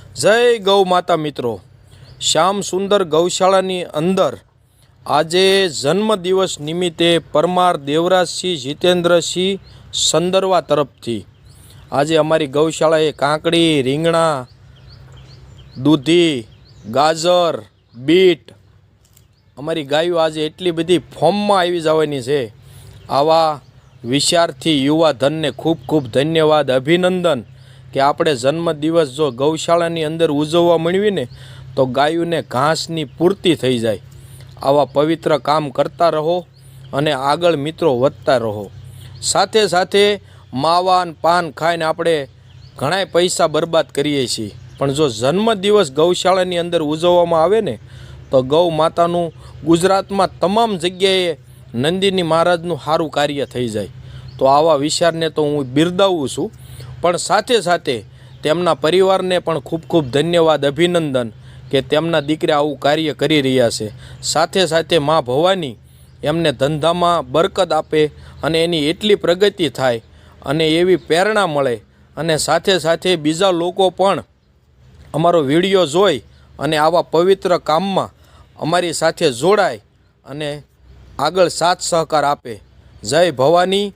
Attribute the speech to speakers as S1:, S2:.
S1: જય ગૌ માતા મિત્રો, શ્યામ સુંદર ગૌશાળાની અંદર આજે જન્મદિવસ નિમિત્તે પરમાર દેવરાજસિંહ જીતેન્દ્રસિંહ સંદરવા તરફથી આજે અમારી ગૌશાળાએ કાંકડી, રીંગણા, દૂધી, ગાજર, બીટ અમારી ગાયો આજે એટલી બધી ફોર્મમાં આવી જવાની છે। આવા વિચારથી યુવા ધનને ખૂબ ખૂબ ધન્યવાદ, અભિનંદન કે આપણે જન્મદિવસ જો ગૌશાળાની અંદર ઉજવવા મળવીને તો ગાયોને ઘાસની પૂર્તિ થઈ જાય। આવા પવિત્ર કામ કરતા રહો અને આગળ મિત્રો વધતા રહો। સાથે સાથે માવાન પાન ખાઈને આપણે ઘણા પૈસા બરબાદ કરીએ છીએ, પણ જો જન્મદિવસ ગૌશાળાની અંદર ઉજવવામાં આવે ને તો ગૌ માતાનું ગુજરાતમાં તમામ જગ્યાએ નંદિની મહારાજનું સારું કાર્ય થઈ જાય। તો આવા વિચારને તો હું બિરદાવું છું, પણ સાથે સાથે તેમના પરિવારને પણ ખૂબ ખૂબ ધન્યવાદ, અભિનંદન કે તેમના દીકરા આવું કાર્ય કરી રહ્યા છે। સાથે સાથે મા ભવાની એમને ધંધામાં બરકત આપે અને એની એટલી પ્રગતિ થાય અને એવી પ્રેરણા મળે, અને સાથે સાથે બીજા લોકો પણ અમારો વિડીયો જોઈ અને આવા પવિત્ર કામમાં અમારી સાથે જોડાય અને આગળ સાથ સહકાર આપે। જય ભવાની,